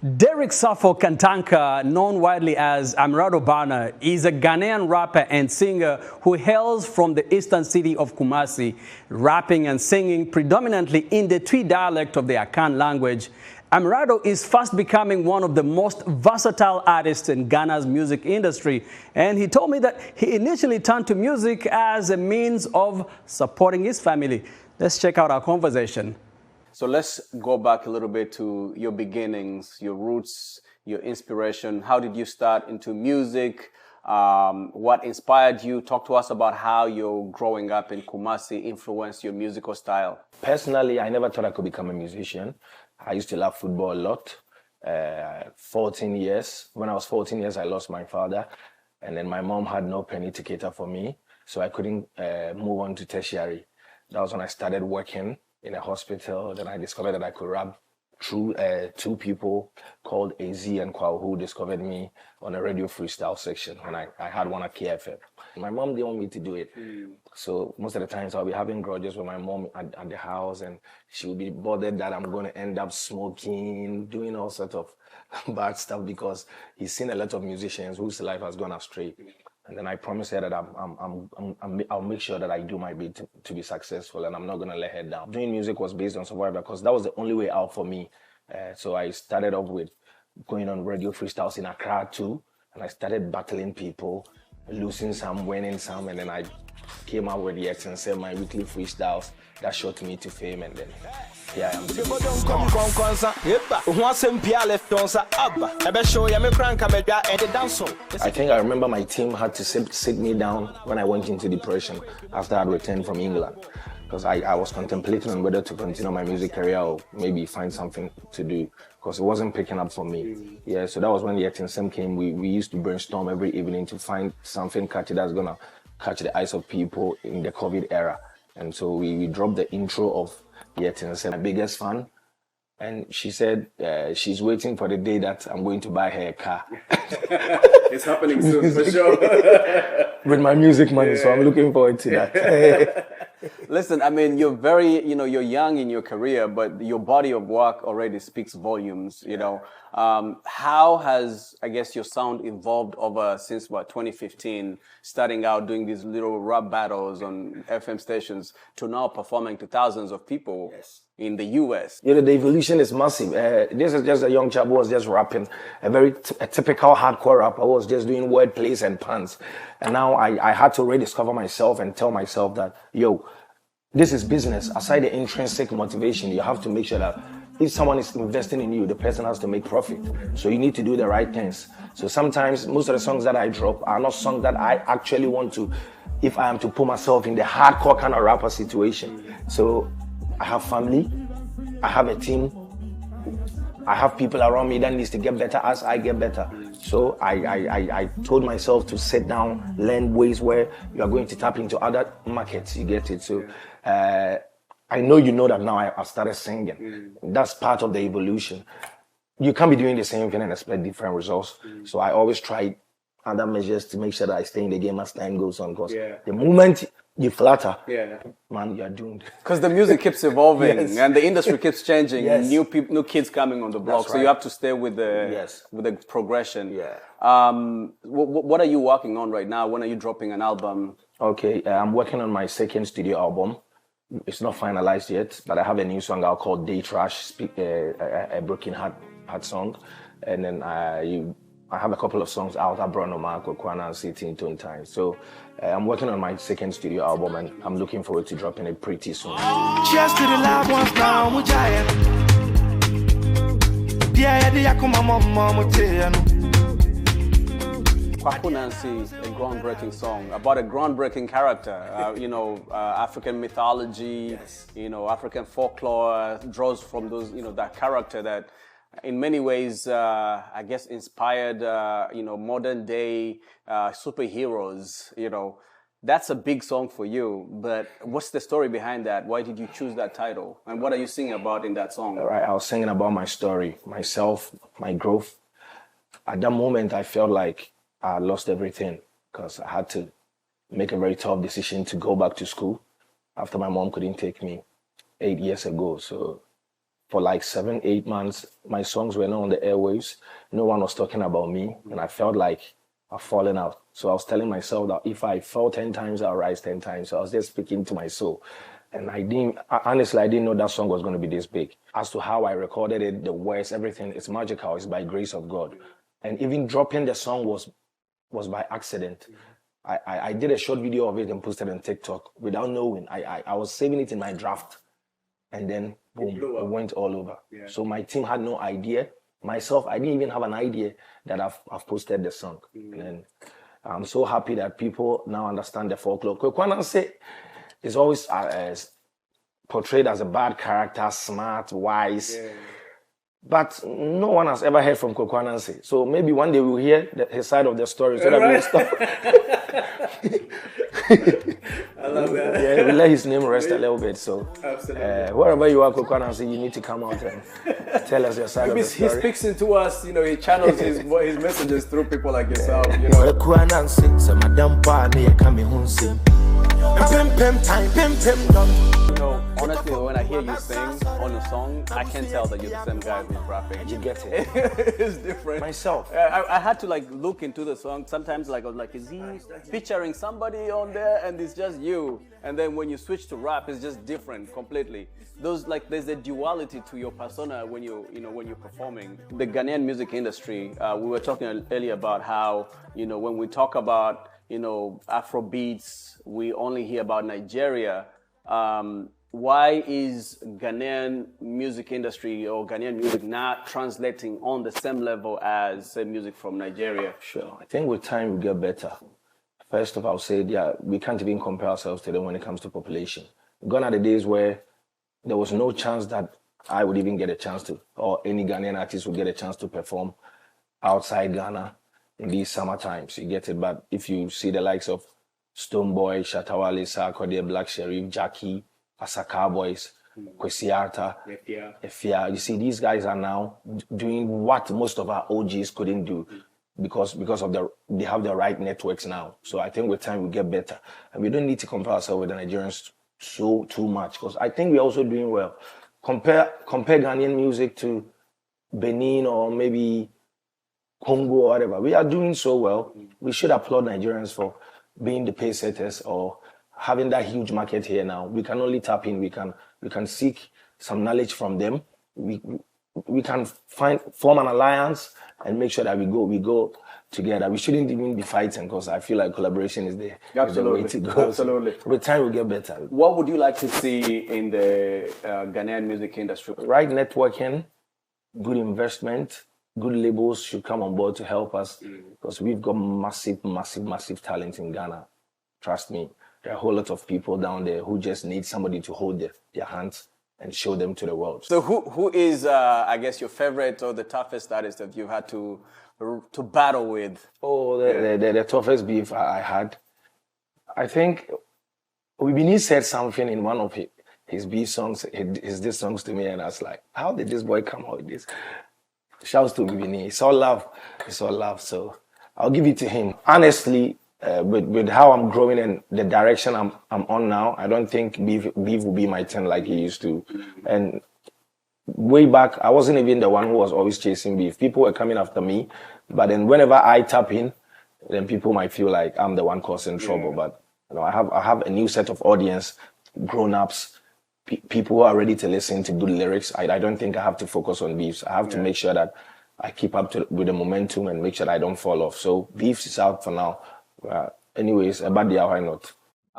Derrick Sarfo Kantanka, known widely as Amerado Burner, is a Ghanaian rapper and singer who hails from the eastern city of Kumasi, rapping and singing predominantly in the Twi dialect of the Akan language. Amerado is fast becoming one of the most versatile artists in Ghana's music industry, and he told me that he initially turned to music as a means of supporting his family. Let's check out our conversation. So let's go back a little bit to your beginnings, your roots, your inspiration. How did you start into music? What inspired you? Talk to us about how your growing up in Kumasi influenced your musical style. Personally, I never thought I could become a musician. I used to love football a lot. 14 years. When I was 14 years, I lost my father. And then my mom had no penny to cater for me. So I couldn't move on to tertiary. That was when I started working in a hospital. Then I discovered that I could rap through two people called AZ and Kwaku, who discovered me on a radio freestyle section when I had one at KFM. My mom didn't want me to do it. So most of the times I'll be having grudges with my mom at the house, and she will be bothered that I'm going to end up smoking, doing all sorts of bad stuff because he's seen a lot of musicians whose life has gone astray. And then I promised her that I'll make sure that I do my bit to be successful, and I'm not going to let her down. Doing music was based on survival because that was the only way out for me. So I started off with going on radio freestyles in Accra too, and I started battling people, losing some, winning some, and then I came out with the X&7, my weekly freestyles that shot me to fame, and then here I am. I think I remember my team had to sit me down when I went into depression after I returned from England, because I was contemplating on whether to continue my music career or maybe find something to do, because it wasn't picking up for me. Yeah, so that was when the X&7 came. We used to brainstorm every evening to find something catchy that's gonna catch the eyes of people in the COVID era. And so we dropped the intro of the X&7, my biggest fan. And she said she's waiting for the day that I'm going to buy her a car. It's happening soon, for sure. With my music money, so I'm looking forward to that. Listen, I mean, you're very, you're young in your career, but your body of work already speaks volumes, How has, I guess, your sound evolved since 2015, starting out doing these little rap battles on FM stations to now performing to thousands of people in the US? The evolution is massive. This is just a young chap who was just rapping, a typical hardcore rapper who was just doing word plays and puns. And now I had to rediscover myself and tell myself that, this is business. Aside the intrinsic motivation, you have to make sure that if someone is investing in you, the person has to make profit. So you need to do the right things. So sometimes most of the songs that I drop are not songs that I actually want to, if I am to put myself in the hardcore kind of rapper situation. So I have family, I have a team, I have people around me that needs to get better as I get better. So I told myself to sit down, learn ways where you are going to tap into other markets, you get it. So I know that now I've started singing. That's part of the evolution. You can't be doing the same thing and expect different results. So I always try other measures to make sure that I stay in the game as time goes on. Because the moment you flatter, man, you are doomed. Because the music keeps evolving and the industry keeps changing. New kids coming on the block. So you have to stay with the progression. What are you working on right now? When are you dropping an album? Okay, I'm working on my second studio album. It's not finalized yet, but I have a new song out called Day Trash, a broken heart song. And then I have a couple of songs out. I brought Kwaku Ananse, Teen Tone Time. So I'm working on my second studio album, and I'm looking forward to dropping it pretty soon. Cheers to the love ones now, Mujaya. Kwaku Ananse, a groundbreaking song about a groundbreaking character. African mythology, African folklore draws from those, that character that in many ways, I guess, inspired, modern day superheroes. That's a big song for you. But what's the story behind that? Why did you choose that title? And what are you singing about in that song? All right, I was singing about my story, myself, my growth. At that moment, I felt like I lost everything because I had to make a very tough decision to go back to school after my mom couldn't take me 8 years ago. So for like 7-8 months, my songs were not on the airwaves. No one was talking about me, and I felt like I've fallen out. So I was telling myself that if I fall 10 times, I'll rise 10 times. So I was just speaking to my soul. And honestly, I didn't know that song was going to be this big. As to how I recorded it, the words, everything, it's magical. It's by grace of God. And even dropping the song was by accident. I did a short video of it and posted on TikTok without knowing. I was saving it in my draft. And then, boom, it went all over. Yeah. So my team had no idea. Myself, I didn't even have an idea that I've posted the song. And I'm so happy that people now understand the folklore. Kwaku Ananse is always portrayed as a bad character, smart, wise. Yeah. But no one has ever heard from Kwaku Ananse. So maybe one day we'll hear his side of the story so that we'll stop. I love that. Yeah, we let his name rest a little bit. So wherever you are, Kwaku Ananse, you need to come out and tell us your side of the story. He speaks into us, you know, he channels his messages through people like yourself, you know. You know, honestly, when I hear you sing on a song, I can tell that you're the same guy who's rapping. You get it. It's different. Myself. I had to like look into the song. Sometimes like I was like, is he featuring somebody on there? And it's just you. And then when you switch to rap, it's just different completely. Those like there's a duality to your persona when when you're performing. The Ghanaian music industry. We were talking earlier about how when we talk about Afro beats, we only hear about Nigeria. Why is Ghanaian music industry or Ghanaian music not translating on the same level as music from Nigeria? Sure. I think with time we get better. First of all, I'll say, we can't even compare ourselves to them when it comes to population. Gone are the days where there was no chance that I would even get a chance to, or any Ghanaian artist would get a chance to perform outside Ghana in these summer times. You get it? But if you see the likes of Stonebwoy, Shatawale, Sarkodie, Black Sheriff, Jackie, Asaka Boys, Kwesiata, Efia. You see, these guys are now doing what most of our OGs couldn't do because of they have the right networks now. So I think with time we get better. And we don't need to compare ourselves with the Nigerians too much, because I think we're also doing well. Compare Ghanaian music to Benin or maybe Congo or whatever. We are doing so well. We should applaud Nigerians for being the pace setters or having that huge market here now. We can only tap in. We can seek some knowledge from them. We can form an alliance and make sure that we go together. We shouldn't even be fighting, because I feel like collaboration is the way to go. Absolutely. So with time, we'll get better. What would you like to see in the Ghanaian music industry? Right networking, good investment, good labels should come on board to help us, because we've got massive talent in Ghana. Trust me, there are a whole lot of people down there who just need somebody to hold their hands and show them to the world. So who is, I guess, your favorite or the toughest artist that you've had to battle with? Oh, the toughest beef I had. I think Wibini said something in one of his beef songs, his diss songs to me, and I was like, how did this boy come out with this? Shouts to Wibini. It's all love. So I'll give it to him. Honestly, with how I'm growing and the direction I'm on now, I don't think beef will be my turn like he used to. And way back, I wasn't even the one who was always chasing beef. People were coming after me, but then whenever I tap in, then people might feel like I'm the one causing trouble. But I have a new set of audience, grown-ups, people who are ready to listen to good lyrics. I don't think I have to focus on beefs. I have to make sure that I keep up with the momentum and make sure that I don't fall off. So beefs is out for now. Anyways, about the why not?